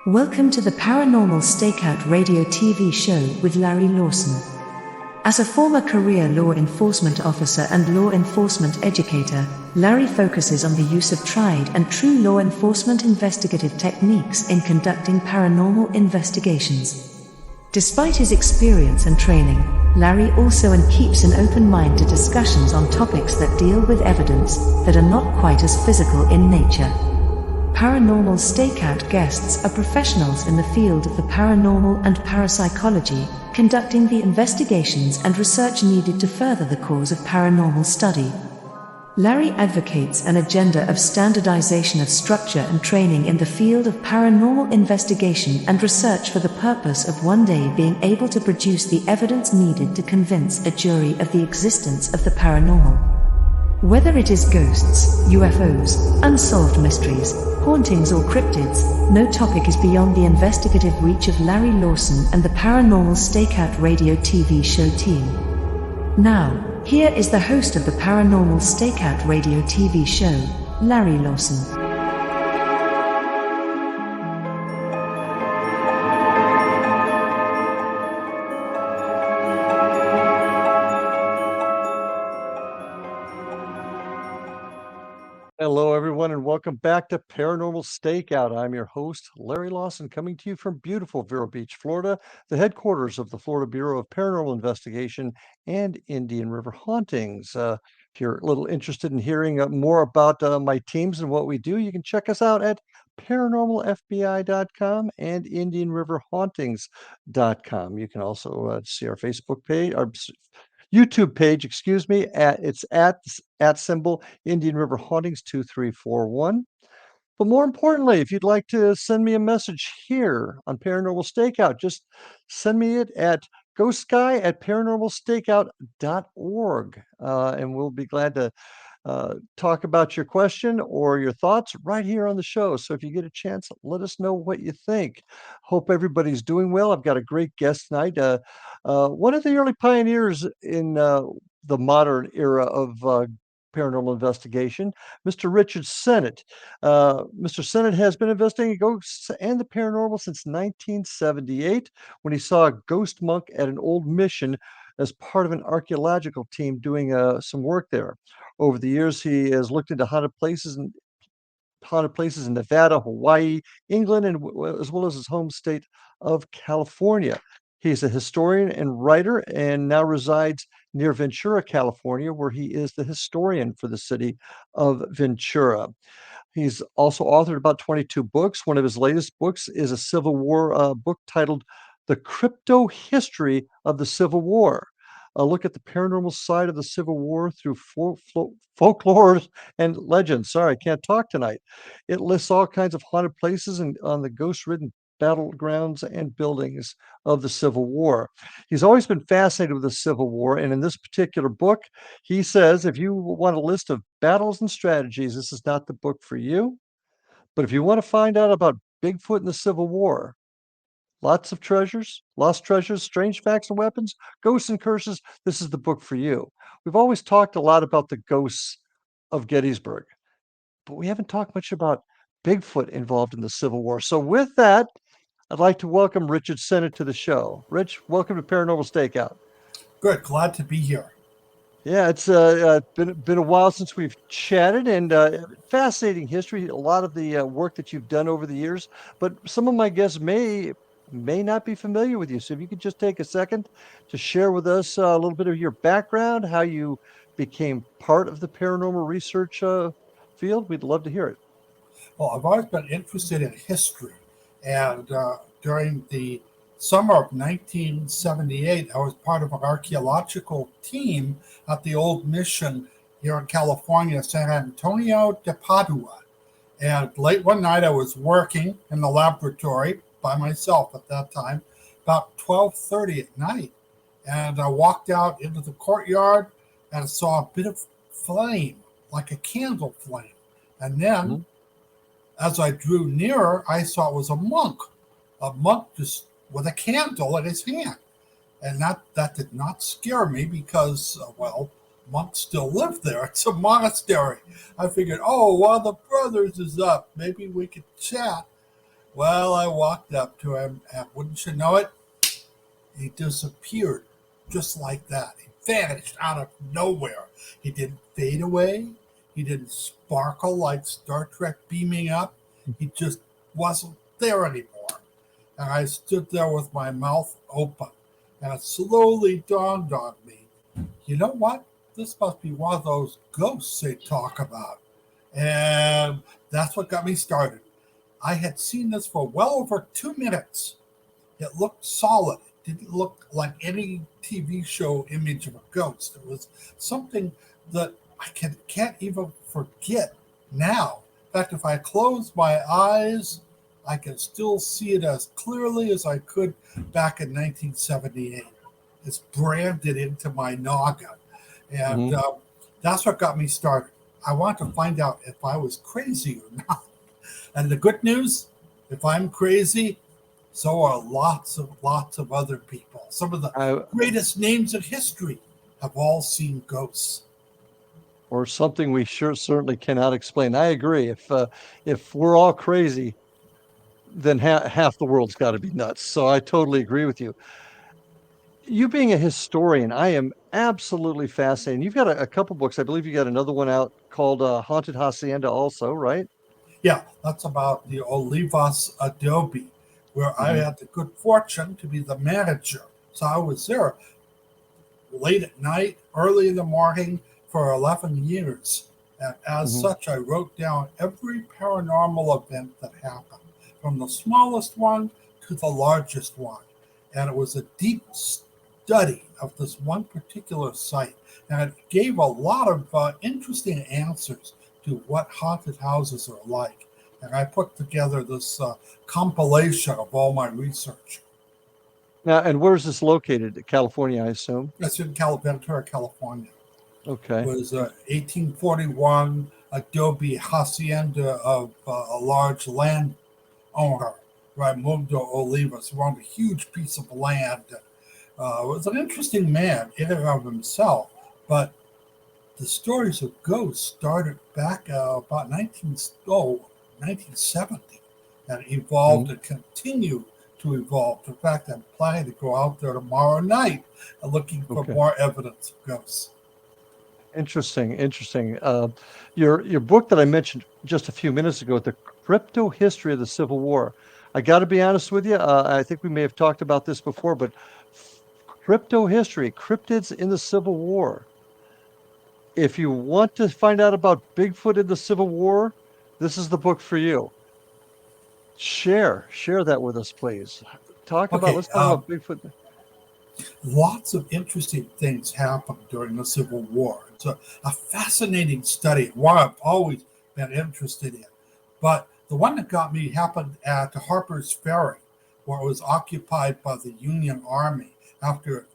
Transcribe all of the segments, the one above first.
Welcome to the Paranormal Stakeout radio TV show with Larry Lawson. As a former career law enforcement officer and law enforcement educator, Larry focuses on the use of tried and true law enforcement investigative techniques in conducting paranormal investigations. Despite his experience and training, Larry also keeps an open mind to discussions on topics that deal with evidence that are not quite as physical in nature. Paranormal Stakeout guests are professionals in the field of the paranormal and parapsychology, conducting the investigations and research needed to further the cause of paranormal study. Larry advocates an agenda of standardization of structure and training in the field of paranormal investigation and research for the purpose of one day being able to produce the evidence needed to convince a jury of the existence of the paranormal. Whether it is ghosts, UFOs, unsolved mysteries, hauntings or cryptids, no topic is beyond the investigative reach of Larry Lawson and the Paranormal Stakeout radio TV show team. Now, here is the host of the Paranormal Stakeout radio TV show, Larry Lawson. Hello, everyone, and welcome back to Paranormal Stakeout. I'm your host, Larry Lawson, coming to you from beautiful Vero Beach, Florida, the headquarters of the Florida Bureau of Paranormal Investigation and Indian River Hauntings. If you're a little interested in hearing more about my teams and what we do, you can check us out at paranormalfbi.com and indianriverhauntings.com. You can also see our Facebook page, our YouTube page, at symbol Indian River Hauntings 2341. But more importantly, if you'd like to send me a message here on Paranormal Stakeout, just send me it at ghostguy@paranormalstakeout.org, and we'll be glad to talk about your question or your thoughts right here on the show. So if you get a chance, let us know what you think. Hope everybody's doing well. I've got a great guest tonight. One of the early pioneers in the modern era of paranormal investigation, Mr. Richard Sennett. Mr. Sennett has been investigating ghosts and the paranormal since 1978 when he saw a ghost monk at an old mission as part of an archaeological team doing some work there. Over the years, he has looked into haunted places in Nevada, Hawaii, England, and as well as his home state of California. He's a historian and writer and now resides near Ventura, California, where he is the historian for the city of Ventura. He's also authored about 22 books. One of his latest books is a Civil War book titled The Crypto History of the Civil War. A look at the paranormal side of the Civil War through folklore and legends. Sorry, I can't talk tonight. It lists all kinds of haunted places and on the ghost-ridden battlegrounds and buildings of the Civil War. He's always been fascinated with the Civil War, and in this particular book, he says if you want a list of battles and strategies, this is not the book for you. But if you want to find out about Bigfoot and the Civil War, lots of treasures, lost treasures, strange facts and weapons, ghosts and curses, this is the book for you. We've always talked a lot about the ghosts of Gettysburg, but we haven't talked much about Bigfoot involved in the Civil War. So with that, I'd like to welcome Richard Sennett to the show. Rich, welcome to Paranormal Stakeout. Good, glad to be here. Yeah, it's been a while since we've chatted, and fascinating history. A lot of the work that you've done over the years, but some of my guests may not be familiar with you. So if you could just take a second to share with us a little bit of your background, how you became part of the paranormal research field, we'd love to hear it. Well, I've always been interested in history, and during the summer of 1978, I was part of an archaeological team at the old mission here in California, San Antonio de Padua. And late one night, I was working in the laboratory by myself at that time, about 12:30 at night. And I walked out into the courtyard and saw a bit of flame, like a candle flame. And then, as I drew nearer, I saw it was a monk just with a candle in his hand. And that did not scare me because, monks still live there. It's a monastery. I figured, one of the brothers is up. Maybe we could chat. Well, I walked up to him, and wouldn't you know it, he disappeared just like that. He vanished out of nowhere. He didn't fade away. He didn't sparkle like Star Trek beaming up. He just wasn't there anymore. And I stood there with my mouth open. And it slowly dawned on me, you know what? This must be one of those ghosts they talk about. And that's what got me started. I had seen this for well over 2 minutes. It looked solid. It didn't look like any TV show image of a ghost. It was something that I can't even forget now. In fact, if I close my eyes, I can still see it as clearly as I could back in 1978. It's branded into my noggin. And that's what got me started. I wanted to find out if I was crazy or not. And the good news, if I'm crazy, so are lots of other people. Some of the greatest names in history have all seen ghosts. Or something we certainly cannot explain. I agree. If we're all crazy, then half the world's got to be nuts. So I totally agree with you. You being a historian, I am absolutely fascinated. You've got a couple books. I believe you got another one out called Haunted Hacienda also, right? Yeah, that's about the Olivas Adobe, where I had the good fortune to be the manager. So I was there late at night, early in the morning for 11 years. And as such, I wrote down every paranormal event that happened, from the smallest one to the largest one. And it was a deep study of this one particular site. And it gave a lot of interesting answers to what haunted houses are like. And I put together this compilation of all my research. Now, and where's this located? California, I assume. It's in Ventura, California. Okay. It was 1841 Adobe hacienda of a large landowner, Raimundo Olivas, who owned a huge piece of land. Was an interesting man in and of himself, but the stories of ghosts started back about 1970 and evolved and continued to evolve. In fact, I'm planning to go out there tomorrow night looking for more evidence of ghosts. Interesting. Your book that I mentioned just a few minutes ago, The Crypto History of the Civil War. I got to be honest with you. I think we may have talked about this before, but crypto history, cryptids in the Civil War. If you want to find out about Bigfoot in the Civil War, this is the book for you. Share that with us, please. Let's talk about Bigfoot. Lots of interesting things happened during the Civil War. It's a fascinating study, one I've always been interested in. But the one that got me happened at Harper's Ferry, where it was occupied by the Union Army after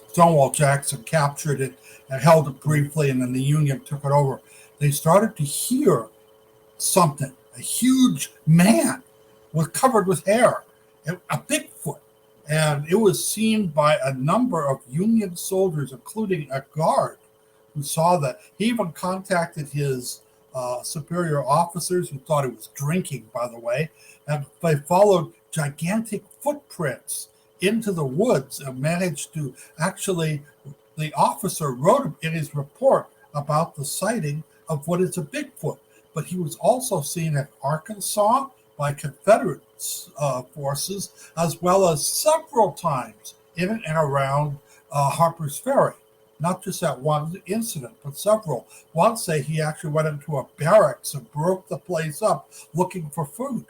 Stonewall Jackson captured it and held it briefly, and then the Union took it over. They started to hear something, a huge man covered with hair, a Bigfoot. And it was seen by a number of Union soldiers, including a guard who saw that. He even contacted his superior officers, who thought he was drinking, by the way, and they followed gigantic footprints into the woods and managed to the officer wrote in his report about the sighting of what is a Bigfoot. But he was also seen in Arkansas by Confederate forces, as well as several times in and around Harper's Ferry. Not just that one incident, but several. Once he actually went into a barracks and broke the place up looking for food.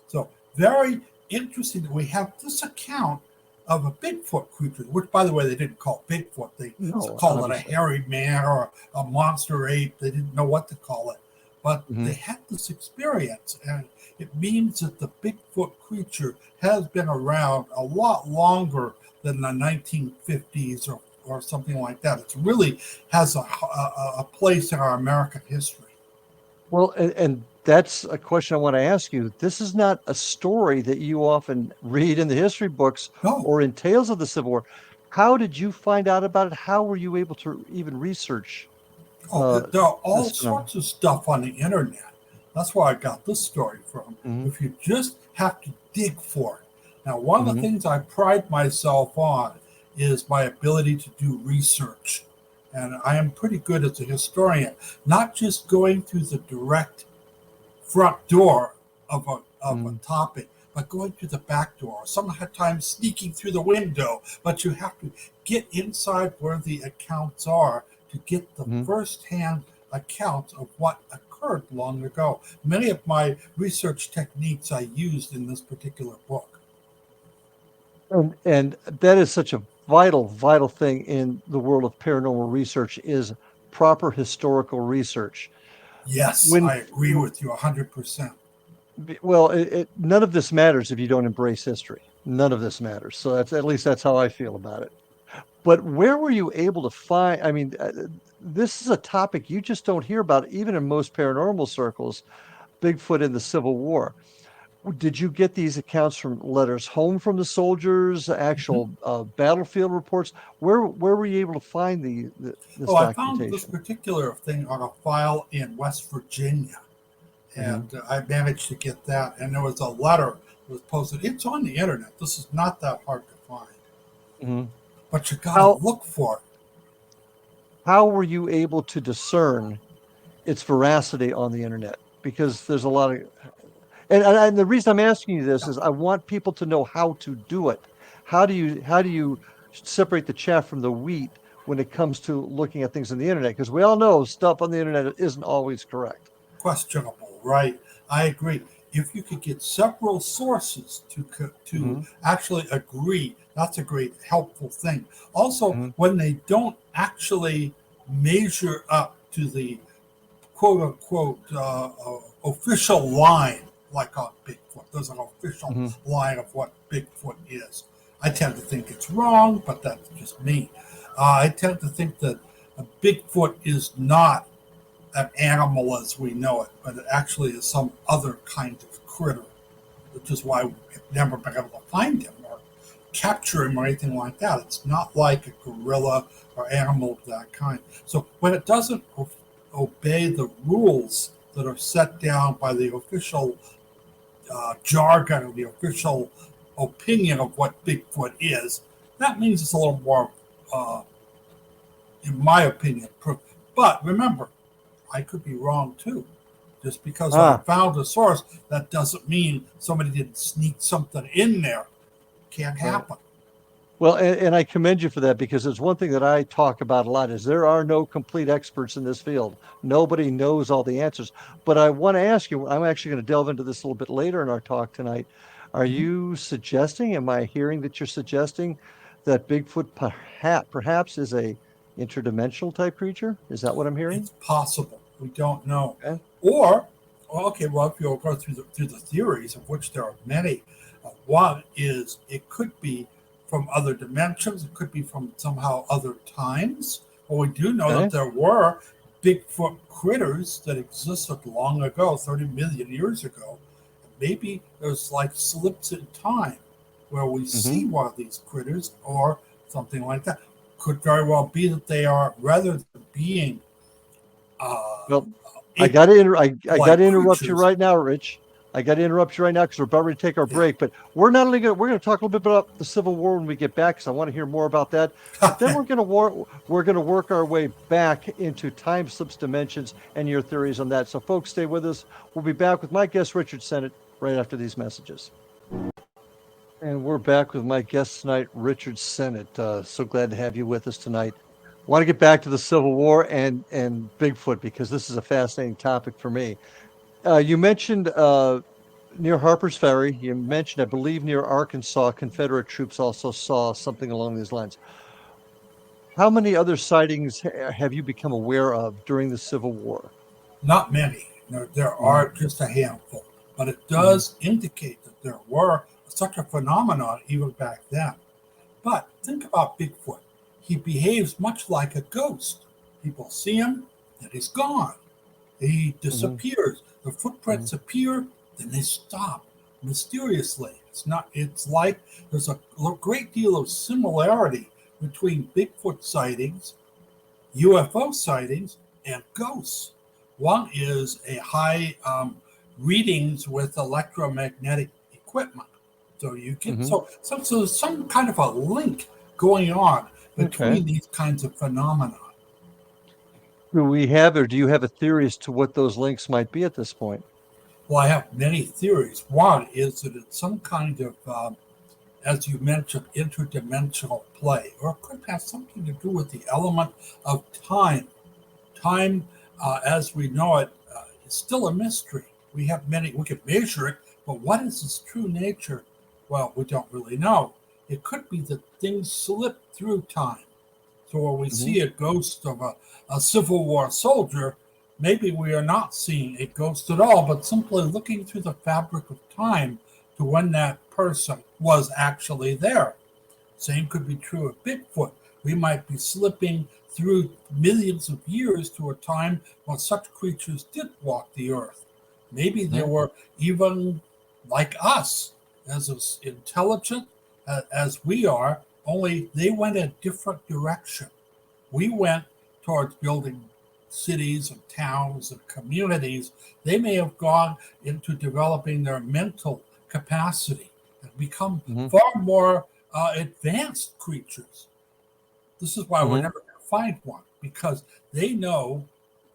So very interesting that we have this account of a Bigfoot creature, which, by the way, they didn't call Bigfoot. They called it a hairy man or a monster ape. They didn't know what to call it. But they had this experience, and it means that the Bigfoot creature has been around a lot longer than the 1950s or something like that. It really has a place in our American history. Well, and that's a question I want to ask you. This is not a story that you often read in the history books or in tales of the Civil War. How did you find out about it? How were you able to even research? There are all sorts of stuff on the internet. That's where I got this story from. If you just have to dig for it. Now, one of the things I pride myself on is my ability to do research. And I am pretty good as a historian, not just going through the direct front door of a topic, but going through the back door, sometimes sneaking through the window. But you have to get inside where the accounts are to get the first-hand accounts of what occurred long ago. Many of my research techniques I used in this particular book. And that is such a vital thing in the world of paranormal research is proper historical research. Yes, I agree with you 100%. Well, none of this matters if you don't embrace history. None of this matters. So at least that's how I feel about it. But where were you able to find? I mean, this is a topic you just don't hear about, even in most paranormal circles. Bigfoot in the Civil War. Did you get these accounts from letters home from the soldiers, actual battlefield reports? Where were you able to find this documentation? I found this particular thing on a file in West Virginia, and I managed to get that. And there was a letter that was posted. It's on the internet. This is not that hard to find, but you got to look for it. How were you able to discern its veracity on the internet? Because there's a lot of and the reason I'm asking you this is I want people to know how to do it. How do you separate the chaff from the wheat when it comes to looking at things on the internet? Because we all know stuff on the internet isn't always correct. Questionable, right? I agree. If you could get several sources to actually agree, that's a great helpful thing. Also, when they don't actually measure up to the quote unquote official line, like on Bigfoot. There's an official line of what Bigfoot is. I tend to think it's wrong, but that's just me. I tend to think that a Bigfoot is not an animal as we know it, but it actually is some other kind of critter, which is why we've never been able to find him or capture him or anything like that. It's not like a gorilla or animal of that kind. So when it doesn't obey the rules that are set down by the official jargon or the official opinion of what Bigfoot is, that means it's a little more, in my opinion. But remember, I could be wrong too. Just because I found a source, that doesn't mean somebody didn't sneak something in there. Can't happen. Well, and I commend you for that, because it's one thing that I talk about a lot is there are no complete experts in this field. Nobody knows all the answers. But I want to ask you, I'm actually going to delve into this a little bit later in our talk tonight. Are you suggesting, am I hearing that you're suggesting that Bigfoot perhaps is a interdimensional type creature? Is that what I'm hearing? It's possible. We don't know. Okay. Or, if you'll go through the theories, of which there are many, one is it could be from other dimensions. It could be from somehow other times. But we do know that there were Bigfoot critters that existed long ago, 30 million years ago. Maybe there's like slips in time where we see one of these critters or something like that. Could very well be that they are, rather than being I got to interrupt you right now, Rich. I got to interrupt you right now because we're about ready to take our break. But we're not only we're going to talk a little bit about the Civil War when we get back, because I want to hear more about that. But then we're going to work our way back into time slips, dimensions, and your theories on that. So, folks, stay with us. We'll be back with my guest, Richard Sennett, right after these messages. And we're back with my guest tonight, Richard Sennett. So glad to have you with us tonight. I want to get back to the Civil War and Bigfoot, because this is a fascinating topic for me. You mentioned near Harper's Ferry. You mentioned, I believe, near Arkansas, Confederate troops also saw something along these lines. How many other sightings have you become aware of during the Civil War? Not many. There are just a handful. But it does indicate that there were such a phenomenon even back then. But think about Bigfoot. He behaves much like a ghost. People see him, and he's gone. He disappears. The footprints appear, then they stop mysteriously. It's like there's a great deal of similarity between Bigfoot sightings, UFO sightings, and ghosts. One is a high readings with electromagnetic equipment. So you can Mhm. so there's some kind of a link going on Okay. between these kinds of phenomena. Do we have, or do you have a theory as to what those links might be at this point? Well, I have many theories. One is that it's some kind of, as you mentioned, interdimensional play, or it could have something to do with the element of time. Time, as we know it, is still a mystery. We can measure it, but what is its true nature? Well, we don't really know. It could be that things slip through time. So when we Mhm. see a ghost of a Civil War soldier, maybe we are not seeing a ghost at all, but simply looking through the fabric of time to when that person was actually there. Same could be true of Bigfoot. We might be slipping through millions of years to a time when such creatures did walk the earth. Maybe they Mhm. were even like us, as intelligent as we are, only they went a different direction. We went towards building cities and towns and communities. They may have gone into developing their mental capacity and become Mhm. far more advanced creatures. This is why we're Mhm. never going to find one, because they know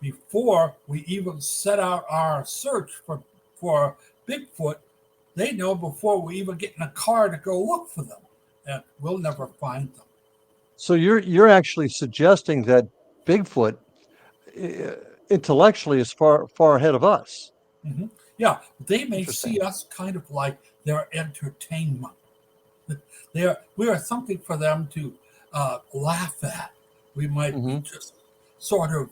before we even set out our search for Bigfoot, they know before we even get in a car to go look for them, and we'll never find them. So you're actually suggesting that Bigfoot uh, intellectually is far ahead of us. hmm Yeah, they may Interesting. see us kind of like their entertainment. We are something for them to laugh at. We might be Mhm. just sort of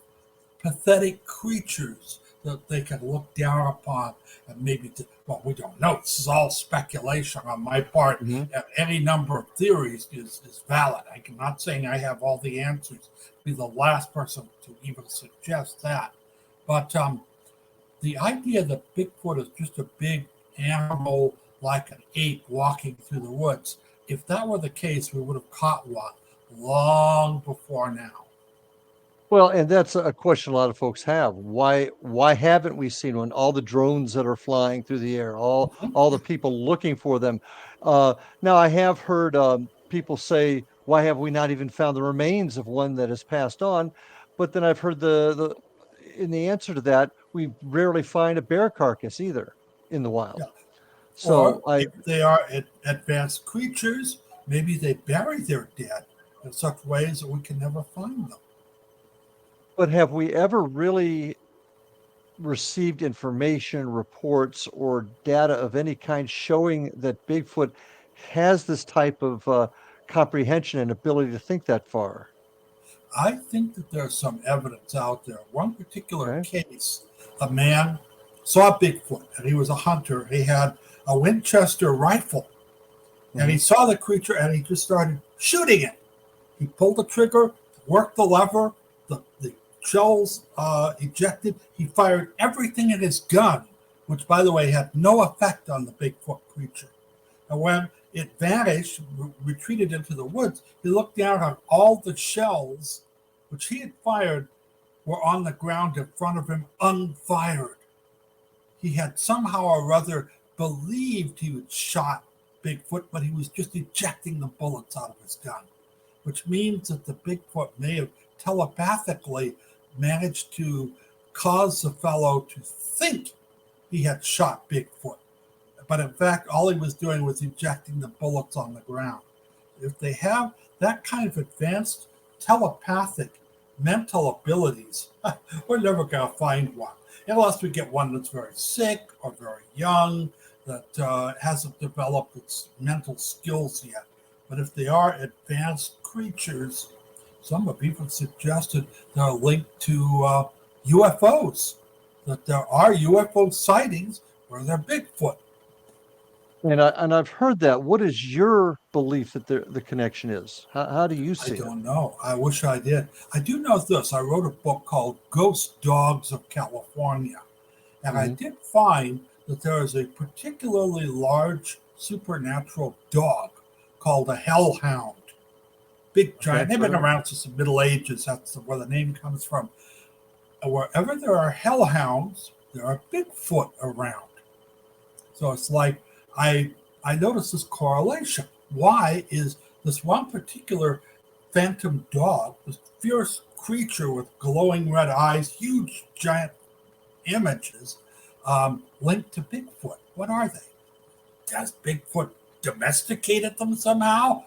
pathetic creatures that they can look down upon and maybe, well, we don't know. This is all speculation on my part. Mhm. And any number of theories is valid. I'm not saying I have all the answers. Be the last person to even suggest that. But the idea that Bigfoot is just a big animal like an ape walking through the woods, if that were the case, we would have caught one long before now. Well, and that's a question a lot of folks have. Why haven't we seen one? All the drones that are flying through the air, all the people looking for them. Uh, Now, I have heard people say, "Why have we not even found the remains of one that has passed on?" But then I've heard the in the answer to that, we rarely find a bear carcass either in the Yeah. wild. Or So I if they are advanced creatures, maybe they bury their dead in such ways that we can never find them. But have we ever really received information, reports, or data of any kind showing that Bigfoot has this type of comprehension and ability to think that far? I think that there's some evidence out there. One particular Okay. case, a man saw Bigfoot and he was a hunter. He had a Winchester rifle and he Hmm. saw the creature and he just started shooting it. He pulled the trigger, worked the lever, the shells ejected. He fired everything in his gun, which, by the way, had no effect on the Bigfoot creature. And when it vanished, retreated into the woods, he looked down on all the shells which he had fired were on the ground in front of him unfired. He had somehow or other believed he had shot Bigfoot, but he was just ejecting the bullets out of his gun, which means that the Bigfoot may have telepathically managed to cause the fellow to think he had shot Bigfoot. But in fact, all he was doing was ejecting the bullets on the ground. If they have that kind of advanced telepathic mental abilities, we're never going to find one. Unless we get one that's very sick or very young, that hasn't developed its mental skills yet. But if they are advanced creatures, some have even suggested they're linked to UFOs, that there are UFO sightings where they're Bigfoot. And I've heard that. What is your belief that the connection is? How do you I see it? don't know. I wish I did. I do know this. I wrote a book called Ghost Dogs of California. And I Hmm. did find that there is a particularly large supernatural dog called a hellhound. Big Okay, giant. They've heard been of it. around since the Middle Ages. That's where the name comes from. And wherever there are hellhounds, there are Bigfoot around. So it's like I noticed this correlation. Why is this one particular phantom dog, this fierce creature with glowing red eyes, huge giant images, linked to Bigfoot? What are they? Has Bigfoot domesticated them somehow?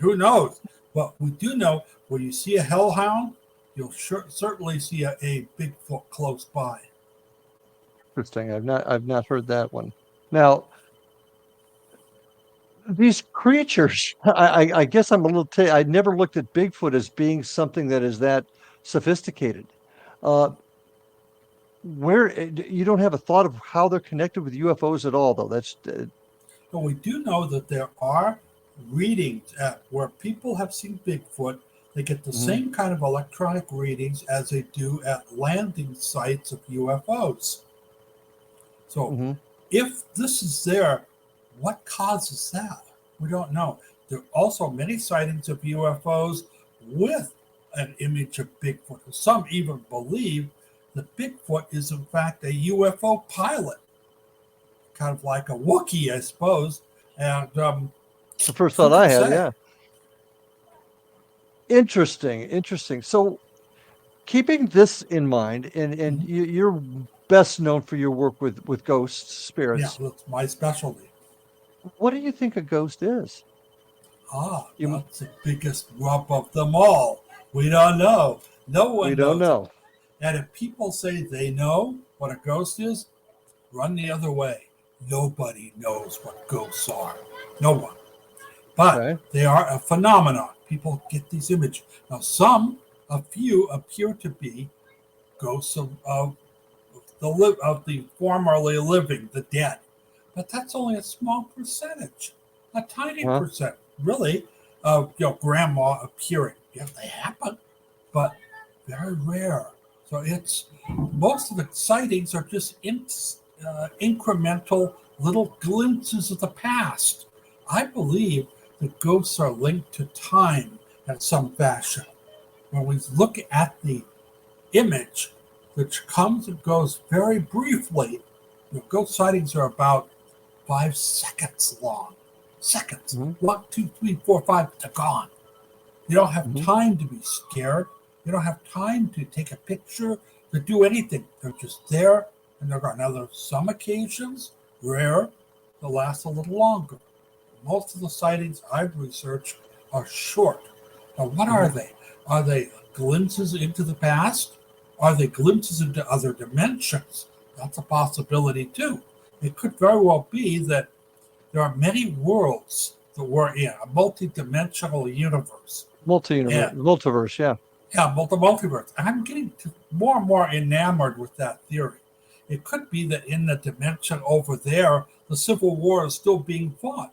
Who knows? But we do know when you see a hellhound, you'll certainly see a Bigfoot close by. Interesting. I've not heard that one. Now, these creatures, I guess I'm a little. I never looked at Bigfoot as being something that is that sophisticated. Uh, where you don't have a thought of how they're connected with UFOs at all, though. That's But we do know that there are readings where people have seen Bigfoot. They get the same kind of electronic readings as they do at landing sites of UFOs. So if this is there, what causes that? We don't know. There are also many sightings of UFOs with an image of Bigfoot. Some even believe that Bigfoot is in fact a UFO pilot, kind of like a Wookiee, I suppose. And the first thought I had, yeah. Interesting. So keeping this in mind, and you're best known for your work with ghosts, spirits. Yeah, that's my specialty. What do you think a ghost is? That's the biggest rub of them all. We don't know. No one knows. We don't know. And if people say they know what a ghost is, run the other way. Nobody knows what ghosts are. No one. But they are a phenomenon. People get these images. Now, a few appear to be ghosts of the formerly living, the dead. But that's only a small percentage, a tiny percent, really, of grandma appearing. Yeah, they happen, but very rare. So most of the sightings are just incremental little glimpses of the past. I believe that ghosts are linked to time in some fashion. When we look at the image, which comes and goes very briefly, ghost sightings are about 5 seconds long. Seconds. 1, 2, 3, 4, 5, they're gone. You don't have time to be scared. You don't have time to take a picture, to do anything. They're just there and they're gone. Now, there's some occasions, rare, they'll last a little longer. Most of the sightings I've researched are short. Now, what are they? Are they glimpses into the past? Are they glimpses into other dimensions? That's a possibility, too. It could very well be that there are many worlds that we're in, a multi-dimensional universe. Multiverse, yeah. Yeah, multiverse. And I'm getting more and more enamored with that theory. It could be that in the dimension over there, the Civil War is still being fought.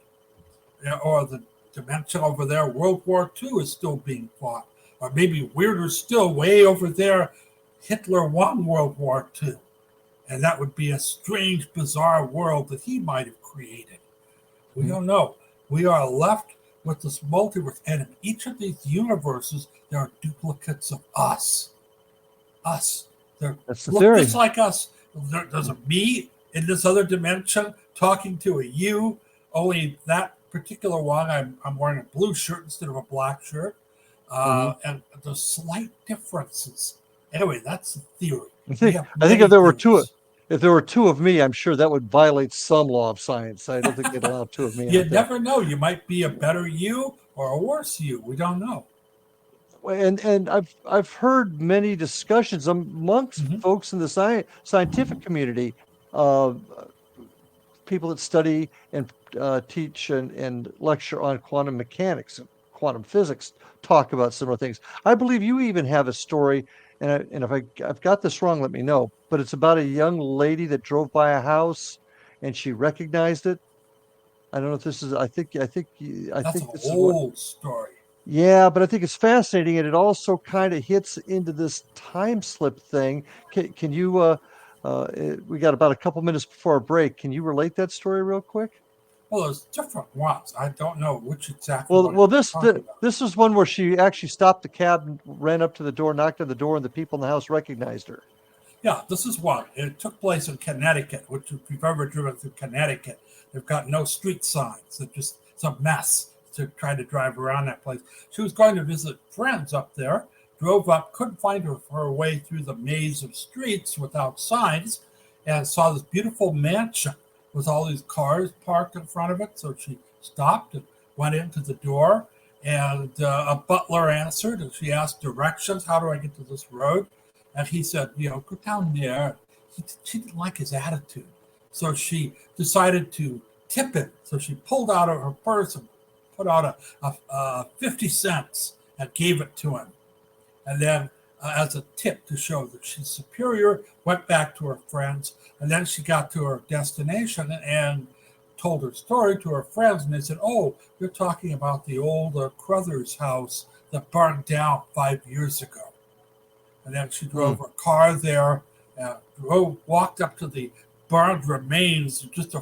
Or the dimension over there, World War II is still being fought. Or maybe weirder still, way over there, Hitler won World War II. And that would be a strange, bizarre world that he might have created. We don't know. We are left with this multiverse. And in each of these universes, there are duplicates of us. That's the theory. Just like us. There's a me in this other dimension talking to a you. Only that particular one, I'm wearing a blue shirt instead of a black shirt. And the slight differences. Anyway, that's the theory. I think if there were two of me, I'm sure that would violate some law of science. I don't think they'd allow two of me. You never know. You might be a better you or a worse you. We don't know. And I've heard many discussions amongst folks in the scientific community, people that study and teach and lecture on quantum mechanics and quantum physics talk about similar things. I believe you even have a story, and if I've got this wrong, let me know. But it's about a young lady that drove by a house and she recognized it. I don't know if this is. I think that's this an is old story. Yeah, but I think it's fascinating, and it also kind of hits into this time slip thing. Can you? We got about a couple minutes before our break. Can you relate that story real quick? Well, there's different ones. I don't know which exactly. This is one where she actually stopped the cab, and ran up to the door, knocked on the door, and the people in the house recognized her. Yeah, this is one. It took place in Connecticut, which if you've ever driven through Connecticut, they've got no street signs. It's just it's a mess to try to drive around that place. She was going to visit friends up there, drove up, couldn't find her way through the maze of streets without signs, and saw this beautiful mansion with all these cars parked in front of it. So she stopped and went into the door, and a butler answered, and she asked directions. How do I get to this road? And he said, go down there. She didn't like his attitude. So she decided to tip him. So she pulled out of her purse and put out a 50 cents and gave it to him. And then as a tip to show that she's superior, went back to her friends. And then she got to her destination and told her story to her friends. And they said, oh, you're talking about the old Crothers house that burned down 5 years ago. And then she drove her car there, walked up to the burned remains. Just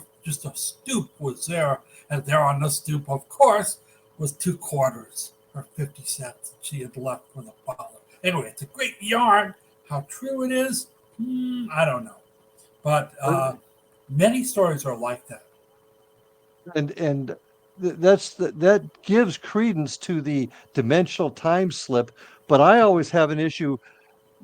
a stoop was there, and there on the stoop, of course, was 2 quarters or 50 cents that she had left for the butler. Anyway, it's a great yarn. How true it is, I don't know, but many stories are like that. And that gives credence to the dimensional time slip. But I always have an issue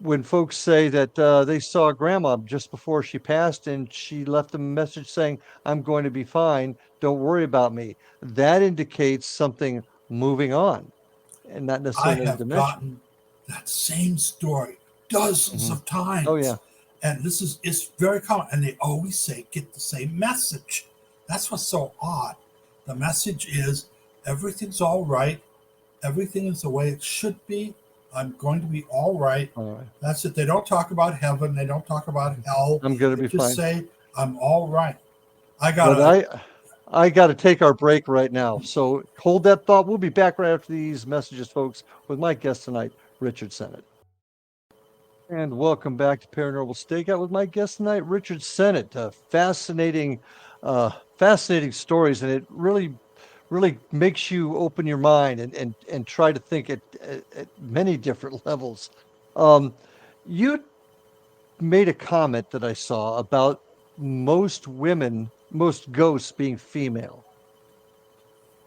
when folks say that they saw grandma just before she passed and she left a message saying, I'm going to be fine. Don't worry about me. That indicates something moving on and not necessarily I have dimension. gotten that same story dozens of times. Oh, yeah. And it's very common. And they always get the same message. That's what's so odd. The message is everything's all right. Everything is the way it should be. I'm going to be all right. All right. That's it. They don't talk about heaven. They don't talk about hell. I'm going to be just fine. say, I'm all right. I got to take our break right now. So hold that thought. We'll be back right after these messages, folks, with my guest tonight, Richard Sennett. And welcome back to Paranormal Stakeout with my guest tonight, Richard Sennett. Fascinating stories, and it really makes you open your mind and try to think at many different levels. You made a comment that I saw about most ghosts being female.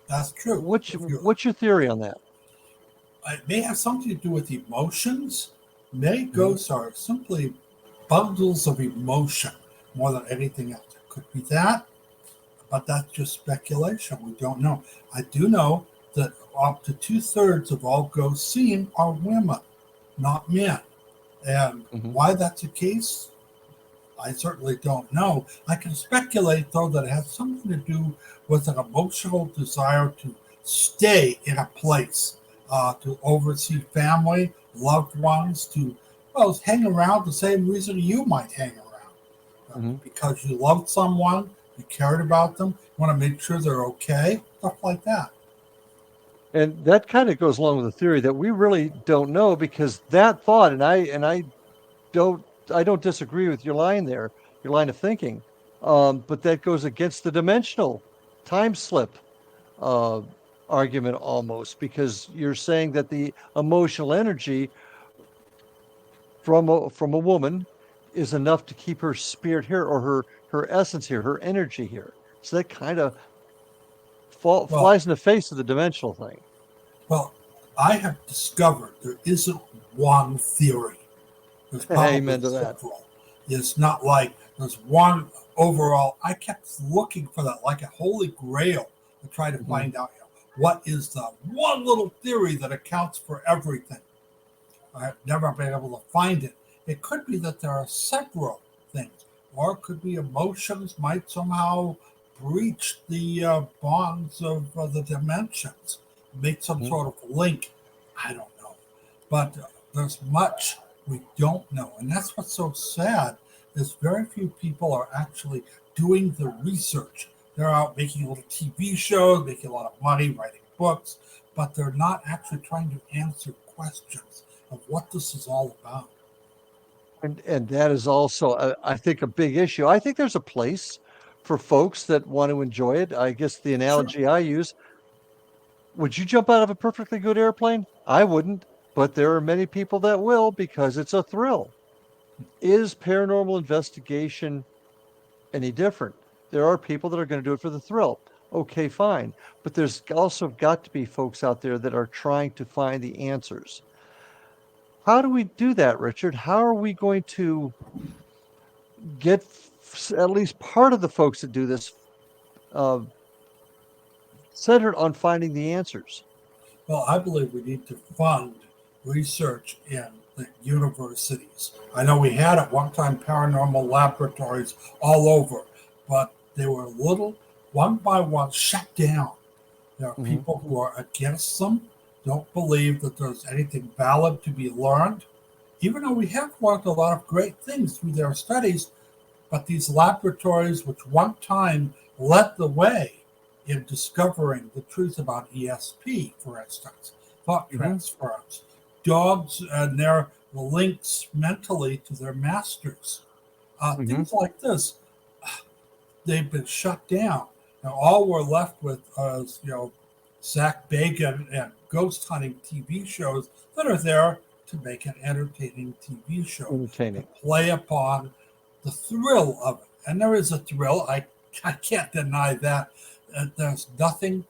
That's true. What's your theory on that? It may have something to do with emotions. Many ghosts are simply bundles of emotion more than anything else. It could be that, but that's just speculation. We don't know. I do know that up to 2/3 of all ghosts seen are women, not men. And why that's the case, I certainly don't know. I can speculate, though, that it has something to do with an emotional desire to stay in a place, to oversee family, loved ones, to hang around the same reason you might hang around. Because you loved someone, you cared about them, you want to make sure they're okay, stuff like that. And that kind of goes along with the theory that we really don't know, because that thought, and I don't disagree with your line of thinking, but that goes against the dimensional time slip argument almost, because you're saying that the emotional energy from a woman is enough to keep her spirit here, or her essence here, her energy here. So that kind of flies in the face of the dimensional thing. Well, I have discovered there isn't one theory. There's probably Amen to that. several. It's not like there's one overall. I kept looking for that, like a holy grail, to try to find out what is the one little theory that accounts for everything. I've never been able to find it. It could be that there are several things, or it could be emotions might somehow breach the bonds of the dimensions, make some sort of link. I don't know. But there's much we don't know. And that's what's so sad, is very few people are actually doing the research. They're out making little TV shows, making a lot of money, writing books, but they're not actually trying to answer questions of what this is all about. And that is also, I think, a big issue. I think there's a place for folks that want to enjoy it. I guess the analogy I use, would you jump out of a perfectly good airplane? I wouldn't, but there are many people that will, because it's a thrill. Is paranormal investigation any different? There are people that are going to do it for the thrill. Okay, fine. But there's also got to be folks out there that are trying to find the answers. How do we do that, Richard? How are we going to get at least part of the folks that do this uh, centered on finding the answers? Well, I believe we need to fund research in the universities. I know we had at one time paranormal laboratories all over, but they were little, one by one, shut down. There are Mhm. people who are against them, don't believe that there's anything valid to be learned, even though we have learned a lot of great things through their studies. But these laboratories, which one time led the way in discovering the truth about ESP, for instance, thought Mhm. transference, dogs and their links mentally to their masters, Mhm. things like this, they've been shut down. Now all we're left with is, Zach Bagan and ghost hunting TV shows that are there to make an entertaining TV show, to Entertaining. play upon the thrill of it. And there is a thrill. I can't deny that. There's nothing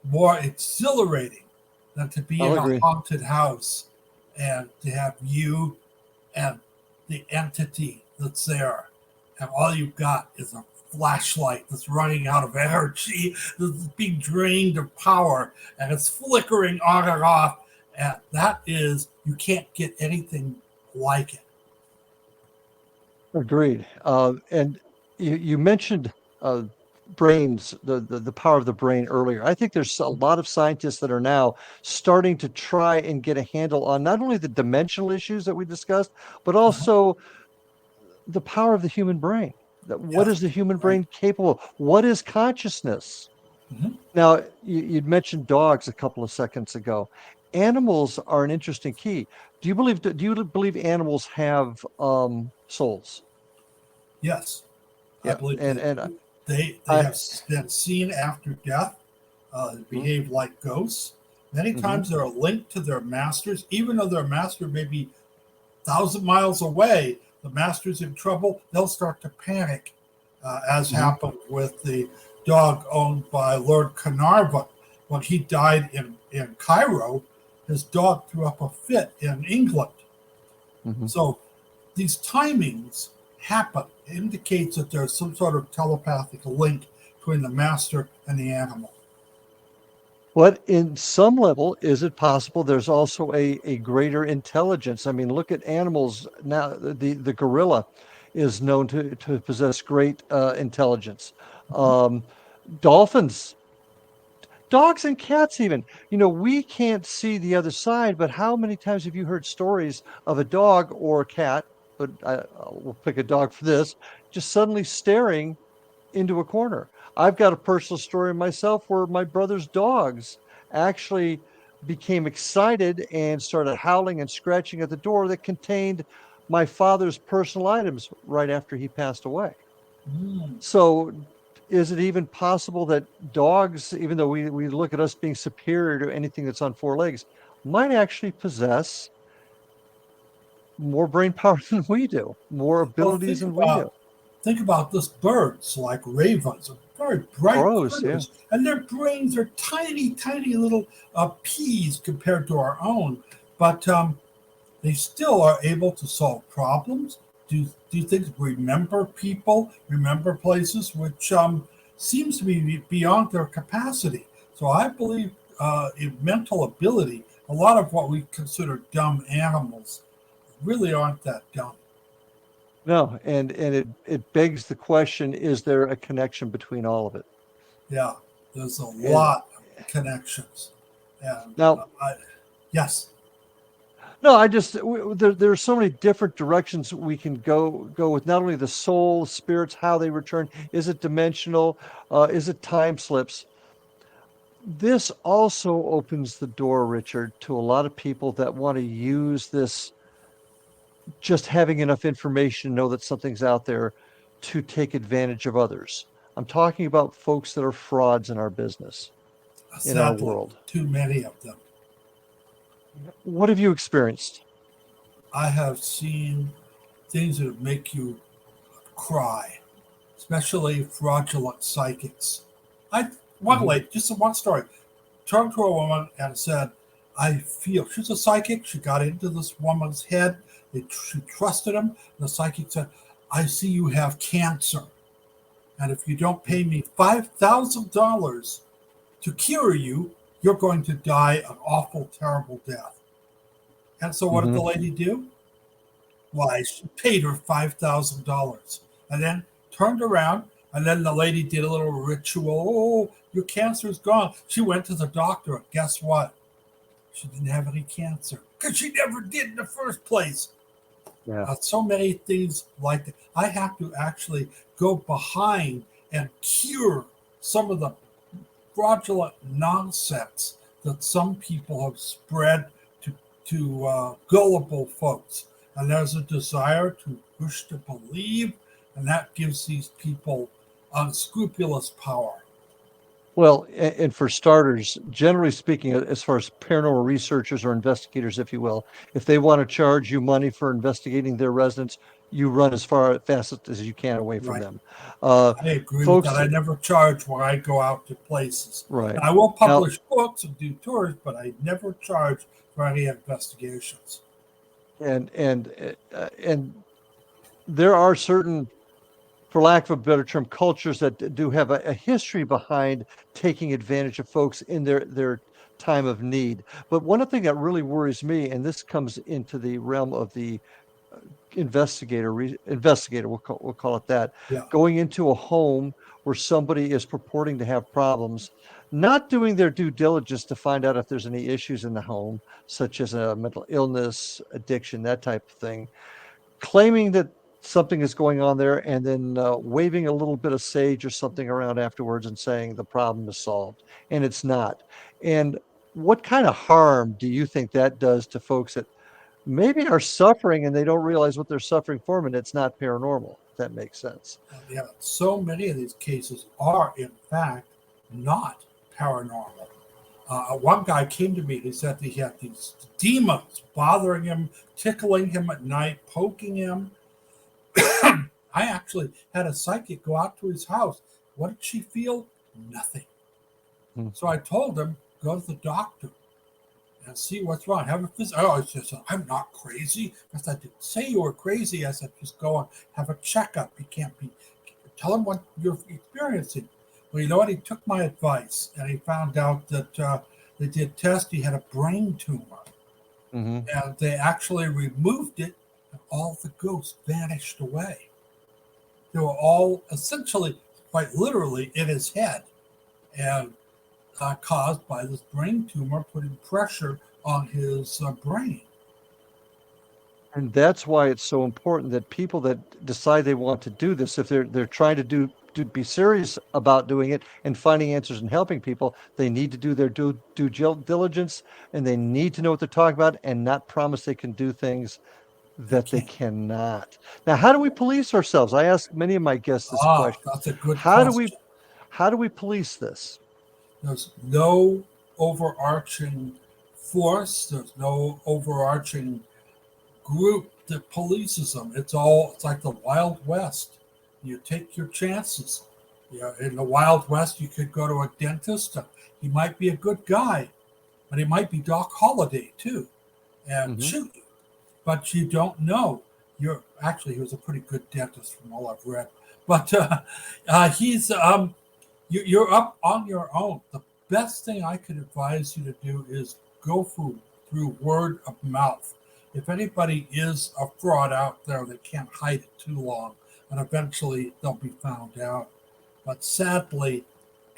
more exhilarating than to be I'll in a agree. haunted house and to have you and the entity that's there. And all you've got is a flashlight that's running out of energy, that's being drained of power, and it's flickering on and off. And that is, you can't get anything like it. Agreed. And you mentioned uh, brains, the power of the brain earlier. I think there's a lot of scientists that are now starting to try and get a handle on not only the dimensional issues that we discussed, but Uh-huh. also the power of the human brain. That what Yes, is the human right. brain capable of? What is consciousness? Mhm. Now, you'd mentioned dogs a couple of seconds ago. Animals are an interesting key. Do you believe animals have souls? Yes, I Yeah, believe and they and do. They I have been seen after death, mhm, behave like ghosts. Many mhm, times they're linked to their masters, even though their master may be 1,000 miles away. The master's in trouble. They'll start to panic, as mhm. happened with the dog owned by Lord Carnarvon. When he died in Cairo, his dog threw up a fit in England. Mhm. So these timings happen. It indicates that there's some sort of telepathic link between the master and the animal. But in some level, is it possible there's also a greater intelligence? I mean, look at animals now. The gorilla is known to possess great intelligence. Um, Dolphins, dogs and cats even. We can't see the other side, but how many times have you heard stories of a dog or a cat, but we'll pick a dog for this, just suddenly staring into a corner? I've got a personal story myself where my brother's dogs actually became excited and started howling and scratching at the door that contained my father's personal items right after he passed away. Mm. So, is it even possible that dogs, even though we look at us being superior to anything that's on four legs, might actually possess more brain power than we do, more Well, abilities than we do? think about this: birds like ravens are very bright Crows, yeah. critters, and their brains are tiny, tiny little peas compared to our own. But they still are able to solve problems, do things, remember people, remember places, which seems to be beyond their capacity. So I believe in mental ability, a lot of what we consider dumb animals really aren't that dumb. No, and it begs the question, is there a connection between all of it? Yeah, there's a And lot of connections. And now, yes, no, I just there are so many different directions we can go with not only the soul, spirits, how they return. Is it dimensional? Is it time slips? This also opens the door, Richard, to a lot of people that want to use this, just having enough information to know that something's out there, to take advantage of others. I'm talking about folks that are frauds in our business, in our sadly, world. too many of them. What have you experienced? I have seen things that make you cry, especially fraudulent psychics. One lady, just one story, turned to a woman and said, I feel, she's a psychic. She got into this woman's head. She trusted him. The psychic said, I see you have cancer. And if you don't pay me $5,000 to cure you, you're going to die an awful, terrible death. And so what did the lady do? Why, she paid her $5,000 and then turned around. And then the lady did a little ritual. Oh, your cancer is gone. She went to the doctor. And guess what? She didn't have any cancer because she never did in the first place. Yeah. So many things like that. I have to actually go behind and cure some of the fraudulent nonsense that some people have spread to gullible folks. And there's a desire to wish to believe, and that gives these people unscrupulous power. Well, and for starters, generally speaking, as far as paranormal researchers or investigators, if you will, if they want to charge you money for investigating their residence, you run as fast as you can away from them. I agree with that. I never charge when I go out to places. Right. And I will publish books and do tours, but I never charge for any investigations. And there are certain, for lack of a better term, cultures that do have a history behind taking advantage of folks in their time of need. But one thing that really worries me, and this comes into the realm of the investigator, we'll call it that, going into a home where somebody is purporting to have problems, not doing their due diligence to find out if there's any issues in the home, such as a mental illness, addiction, that type of thing, claiming that something is going on there, and then waving a little bit of sage or something around afterwards and saying the problem is solved, and it's not. And what kind of harm do you think that does to folks that maybe are suffering and they don't realize what they're suffering from, and it's not paranormal, if that makes sense? Yeah, so many of these cases are, in fact, not paranormal. One guy came to me, he said he had these demons bothering him, tickling him at night, poking him. I actually had a psychic go out to his house. What did she feel? Nothing. So I told him, go to the doctor and see what's wrong. Have a physical. Oh, I said, I'm not crazy. I said, I didn't say you were crazy. I said, just go and have a checkup. You can't be. Tell him what you're experiencing. Well, you know what? He took my advice, and he found out that they did test. He had a brain tumor, and they actually removed it, and all the ghosts vanished away. They were all essentially, quite literally, in his head, and caused by this brain tumor putting pressure on his brain. And that's why it's so important that people that decide they want to do this, if they're trying to be serious about doing it and finding answers and helping people, they need to do their due diligence, and they need to know what they're talking about and not promise they can do things that they cannot. Now, how do we police ourselves? I ask many of my guests this question. That's a good question. How do we police this? There's no overarching force. There's no overarching group that polices them. It's like the Wild West. You take your chances. In the Wild West, you could go to a dentist. He might be a good guy, but he might be Doc Holliday too, and shoot you. But you don't know. He was a pretty good dentist from all I've read. But you're up on your own. The best thing I could advise you to do is go through word of mouth. If anybody is a fraud out there, they can't hide it too long, and eventually they'll be found out. But sadly,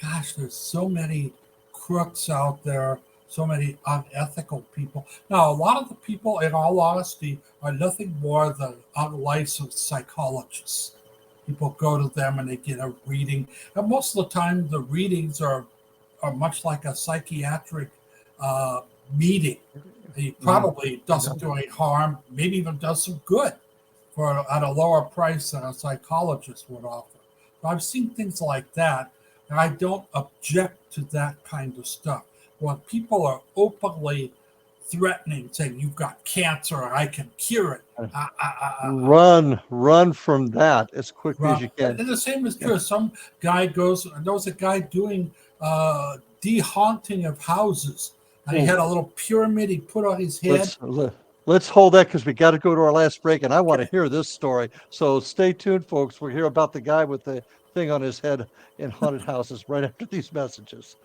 gosh, there's so many crooks out there, so many unethical people. Now, a lot of the people, in all honesty, are nothing more than unlicensed psychologists. People go to them and they get a reading. And most of the time, the readings are much like a psychiatric meeting. He probably doesn't do any harm, maybe even does some good at a lower price than a psychologist would offer. So I've seen things like that, and I don't object to that kind of stuff. When people are openly threatening, saying you've got cancer, or I can cure it. Run from that as quickly as you can. And the same is true. Some guy goes. There was a guy doing de-haunting of houses, and he had a little pyramid he put on his head. Let's hold that because we got to go to our last break, and I want to hear this story. So stay tuned, folks. We'll hear about the guy with the thing on his head in haunted houses right after these messages.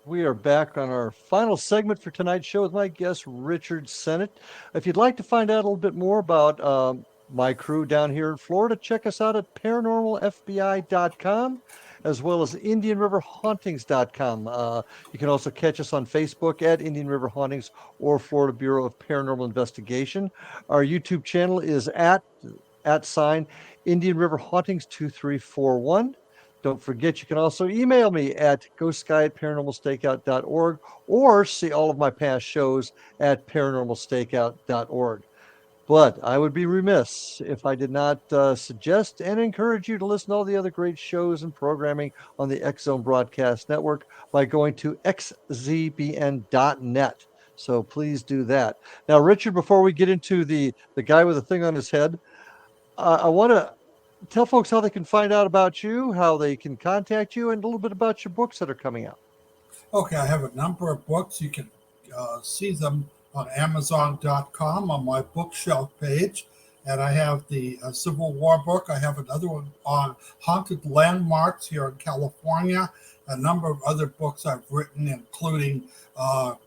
We are back on our final segment for tonight's show with my guest, Richard Sennett. If you'd like to find out a little bit more about my crew down here in Florida, check us out at paranormalfbi.com, as well as indianriverhauntings.com. You can also catch us on Facebook at Indian River Hauntings or Florida Bureau of Paranormal Investigation. Our YouTube channel is at sign Indian River Hauntings 2341. Don't forget, you can also email me at ghostsky@paranormalstakeout.org or see all of my past shows at paranormalstakeout.org. But I would be remiss if I did not suggest and encourage you to listen to all the other great shows and programming on the X Zone Broadcast Network by going to xzbn.net. So please do that. Now, Richard, before we get into the guy with the thing on his head, I want to tell folks how they can find out about you, how they can contact you, and a little bit about your books that are coming out. Okay, I have a number of books. You can see them on Amazon.com on my bookshelf page. And I have the Civil War book. I have another one on haunted landmarks here in California. A number of other books I've written, including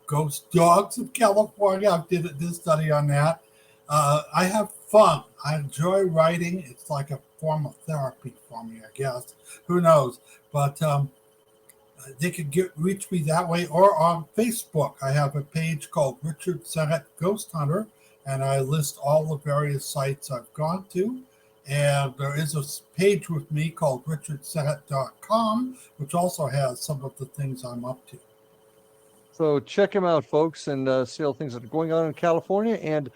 Ghost Dogs of California. I did a study on that. I have fun. I enjoy writing. It's like a form of therapy for me, I guess. Who knows? But they could reach me that way or on Facebook. I have a page called Richard Sennett Ghost Hunter, and I list all the various sites I've gone to. And there is a page with me called richardsennett.com, which also has some of the things I'm up to. So check him out, folks, and see all the things that are going on in California. And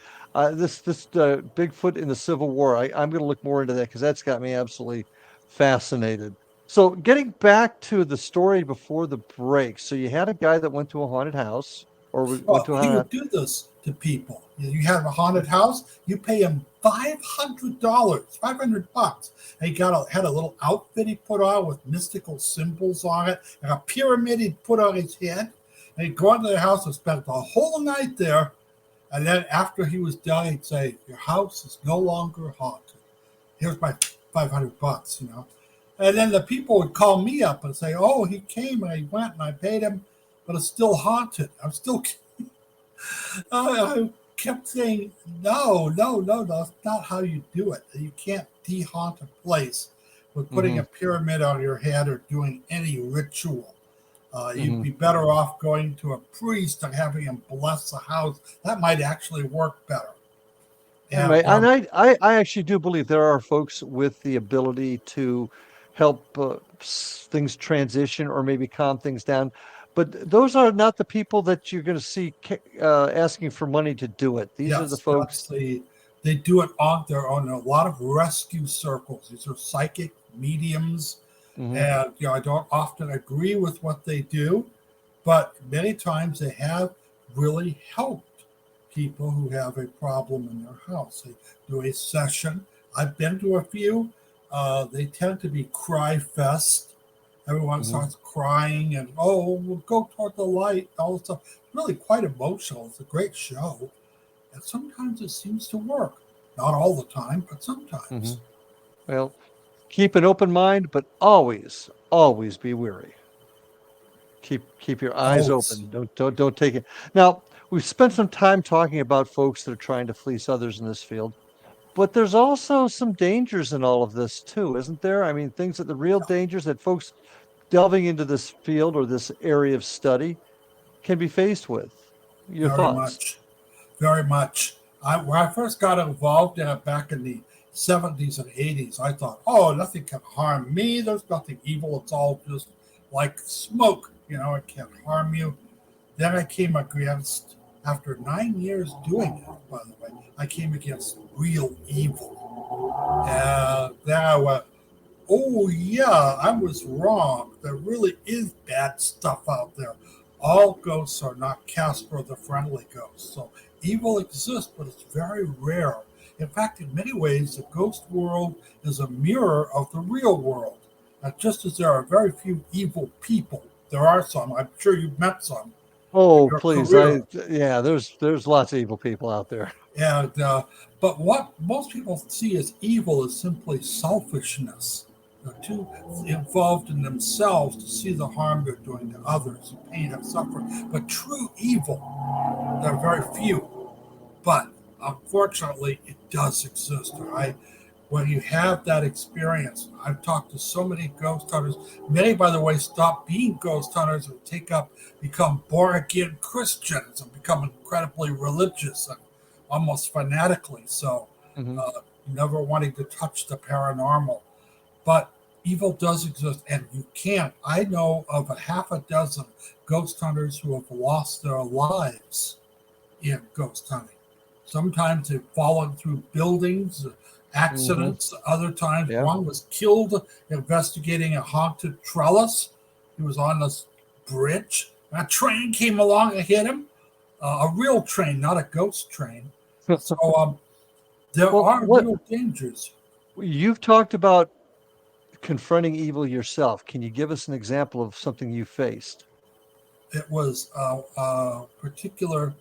this Bigfoot in the Civil War, I'm going to look more into that because that's got me absolutely fascinated. So getting back to the story before the break, so you had a guy that went to a haunted house, or went to a haunted. He would do this to people. You have a haunted house, you pay him $500, $500, and he had a little outfit he put on with mystical symbols on it, and a pyramid he'd put on his head. And he'd go into their house and spend the whole night there. And then after he was done, he'd say, "Your house is no longer haunted. Here's my $500, you know." And then the people would call me up and say, "Oh, he came and he went and I paid him, but it's still haunted." I'm still I kept saying, no, that's not how you do it. You can't de-haunt a place with putting a pyramid on your head or doing any ritual. You'd be better off going to a priest and having him bless the house. That might actually work better. And I actually do believe there are folks with the ability to help things transition or maybe calm things down. But those are not the people that you're going to see asking for money to do it. These are the folks. They do it on their own. A lot of rescue circles. These are psychic mediums. And I don't often agree with what they do, but many times they have really helped people who have a problem in their house. They do a session. I've been to a few. They tend to be cry fest. Everyone starts crying and, "Oh, we'll go toward the light." All this stuff. It's really quite emotional. It's a great show. And sometimes it seems to work. Not all the time, but sometimes. Well, keep an open mind, but always be wary. Keep your eyes open. Don't take it. Now, we've spent some time talking about folks that are trying to fleece others in this field, but there's also some dangers in all of this too, isn't there? I mean, the real dangers that folks delving into this field or this area of study can be faced with. Your thoughts? Very much. When I first got involved in it back in the 70s and 80s, I thought, "Oh, nothing can harm me. There's nothing evil. It's all just like smoke. It can't harm you." Then I came against, after 9 years doing it, by the way, I came against real evil. And then I went, "Oh, yeah, I was wrong. There really is bad stuff out there. all ghosts are not Casper the Friendly Ghost. So evil exists, but it's very rare. In fact, in many ways, the ghost world is a mirror of the real world. Just as there are very few evil people, there are some. I'm sure you've met some in Oh, your please. career. Yeah, there's lots of evil people out there. And but what most people see as evil is simply selfishness. They're too involved in themselves to see the harm they're doing to others, the pain and suffering. But true evil, there are very few. But unfortunately, it does exist. When you have that experience, I've talked to so many ghost hunters. Many, by the way, stop being ghost hunters and become born again Christians and become incredibly religious and almost fanatically so, Hmm. never wanting to touch the paranormal. But evil does exist, and you can't. I know of a half a dozen ghost hunters who have lost their lives in ghost hunting. Sometimes they've fallen through buildings, Hmm. accidents. Other times, Yeah. one was killed investigating a haunted trellis. He was on this bridge. A train came along and hit him. A real train, not a ghost train. So there Well, are real dangers. you've talked about confronting evil yourself. Can you give us an example of something you faced? It was a particular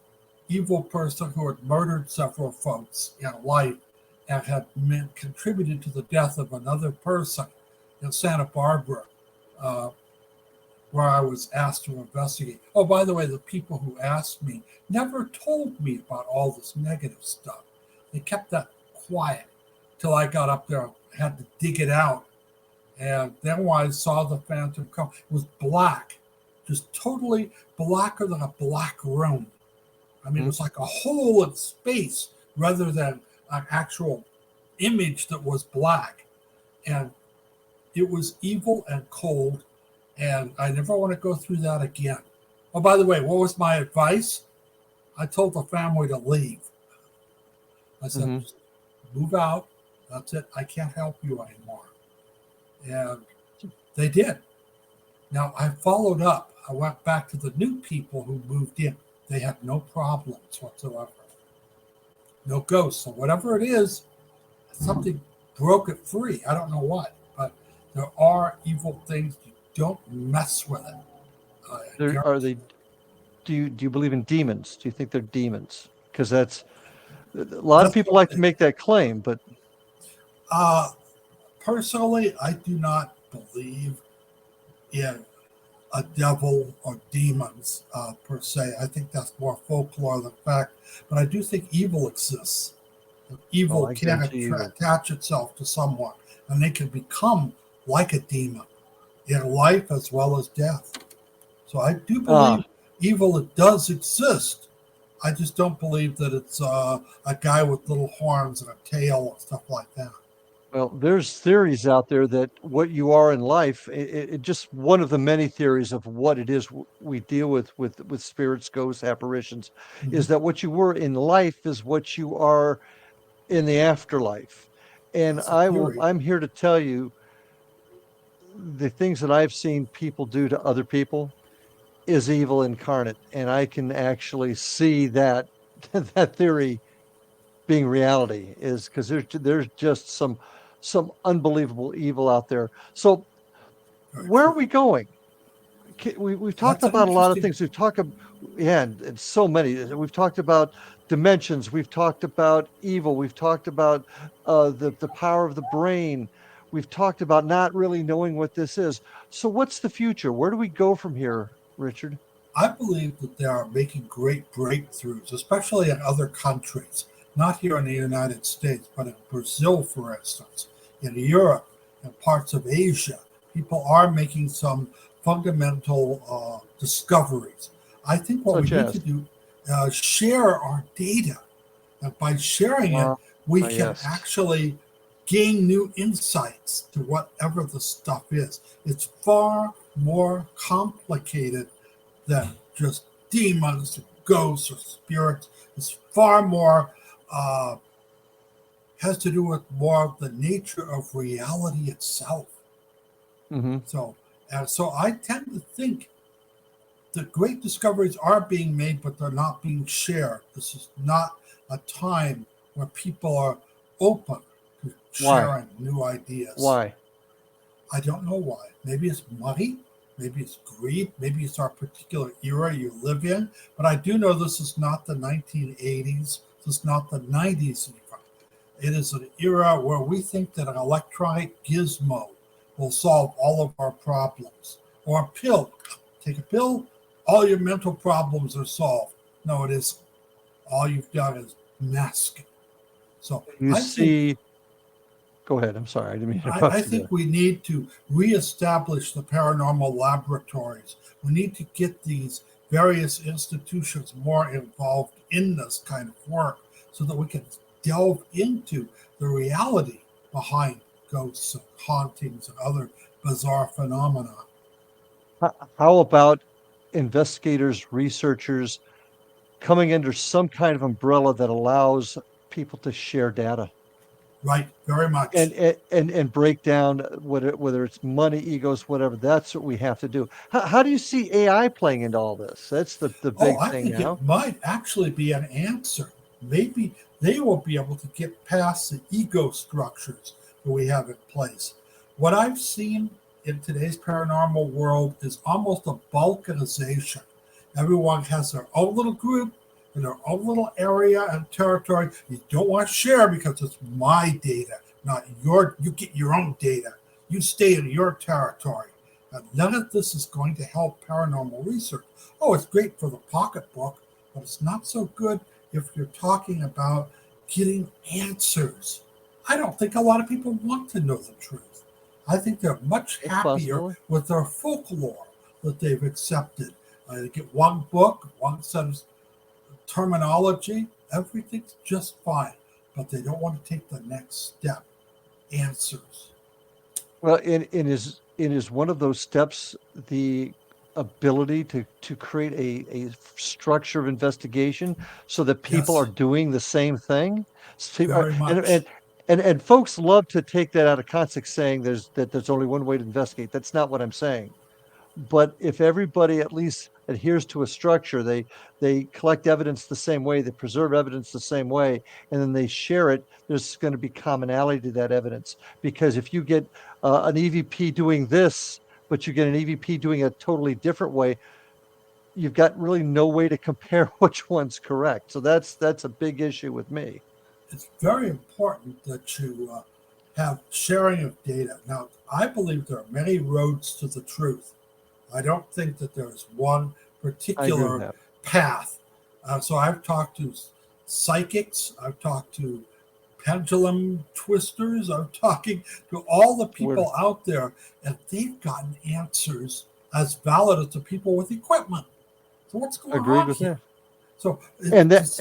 evil person who had murdered several folks in life and had contributed to the death of another person in Santa Barbara, uh, where I was asked to investigate. Oh, by the way, the people who asked me never told me about all this negative stuff. They kept that quiet till I got up there and had to dig it out. And then when I saw the phantom come, it was black, just totally blacker than a black room. I mean, it Mhm. was like a hole in space rather than an actual image that was black. And it was evil and cold. And I never want to go through that again. Oh, by the way, what was my advice? I told the family to leave. I said, Mhm. just move out. That's it. I can't help you anymore. And they did. Now, I followed up. I went back to the new people who moved in. They had no problems whatsoever. No ghosts. So whatever it is, something broke it free. I don't know what, but there are evil things. You don't mess with it. Are they? Do you believe in demons? Do you think they're demons? Because that's a lot of That's people like to make that claim, but uh, personally, I do not believe in a devil or demons per se. I think that's more folklore than fact. But I do think evil exists. oh, Evil I can guarantee you. attach itself to someone, and they can become like a demon in life as well as death. So I do Ah, believe evil it does exist. I just don't believe that it's a guy with little horns and a tail and stuff like that. well, there's theories out there that what you are in life, it just one of the many theories of what it is we deal with spirits, ghosts, apparitions, Mhm. is that what you were in life is what you are in the afterlife. And That's a theory. I'm here to tell you the things that I've seen people do to other people is evil incarnate, and I can actually see that that theory being reality is because there's just some unbelievable evil out there. So Very where are true. we going? We've talked That's an about a lot of interesting. things. Yeah, and so many. We've talked about dimensions. We've talked about evil. We've talked about the power of the brain. We've talked about not really knowing what this is. So what's the future? Where do we go from here, Richard? I believe that they are making great breakthroughs, especially in other countries, not here in the United States, but in Brazil, for instance, in Europe, and parts of Asia. People are making some fundamental discoveries. I think what we Such need to as, do share our data. And by sharing it, uh, we can yes. actually gain new insights to whatever the stuff is. It's far more complicated than just demons, ghosts, or spirits. It's far more, uh, has to do with more of the nature of reality itself. Hmm. So, so I tend to think the great discoveries are being made, but they're not being shared. This is not a time where people are open to Why? sharing new ideas. Why? I don't know why. Maybe it's money. Maybe it's greed. Maybe it's our particular era you live in. But I do know this is not the 1980s. This is not the 90s even. It is an era where we think that an electronic gizmo will solve all of our problems. Or a pill. Take a pill, all your mental problems are solved. No, it isn't. All you've done is mask it. So You see, go ahead. I'm sorry. I didn't mean to interrupt I you think there. we need to reestablish the paranormal laboratories. We need to get these various institutions more involved in this kind of work so that we can delve into the reality behind ghosts and hauntings and other bizarre phenomena. How about investigators, researchers coming under some kind of umbrella that allows people to share data Right, very much. and break down whether it's money, egos, whatever. That's what we have to do. How do you see AI playing into all this? That's the Oh, big I thing think now. it might actually be an answer. Maybe they will be able to get past the ego structures that we have in place. What I've seen in today's paranormal world is almost a balkanization. Everyone has their own little group in their own little area and territory. You don't want to share because it's my data, not your. You get your own data. You stay in your territory. And none of this is going to help paranormal research. Oh, it's great for the pocketbook, but it's not so good if you're talking about getting answers. I don't think a lot of people want to know the truth. I think they're much It's happier possible. with their folklore that they've accepted. They get one book, one set of terminology, everything's just fine, but they don't want to take the next step. Answers. Well, in is one of those steps the ability to create a structure of investigation so that people are Yes, doing the same thing. very And much. and folks love to take that out of context, saying there's only one way to investigate. That's not what I'm saying. But if everybody at least adheres to a structure, they collect evidence the same way, they preserve evidence the same way, and then they share it, there's going to be commonality to that evidence. Because if you get an EVP doing this, but you get an EVP doing a totally different way, you've got really no way to compare which one's correct. So that's a big issue with me. It's very important that you have sharing of data. Now, I believe there are many roads to the truth. I don't think that there's one I agree with particular that. path. So I've talked to psychics, I've talked to pendulum twisters, I'm talking to all the Would people out there, and they've gotten answers as valid as the people with equipment. So what's going agreed on with here? that. So And that it's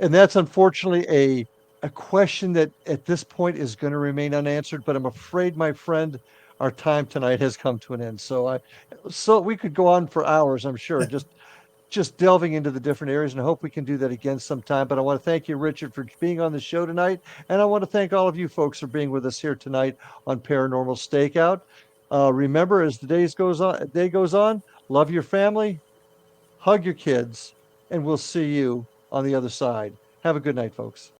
and that's unfortunately a question that at this point is going to remain unanswered. But I'm afraid, my friend, our time tonight has come to an end. So we could go on for hours, I'm sure, just delving into the different areas, and I hope we can do that again sometime. But I want to thank you, Richard, for being on the show tonight, and I want to thank all of you folks for being with us here tonight on Paranormal Stakeout. Remember, as the day goes on, love your family, hug your kids, and we'll see you on the other side. Have a good night, folks.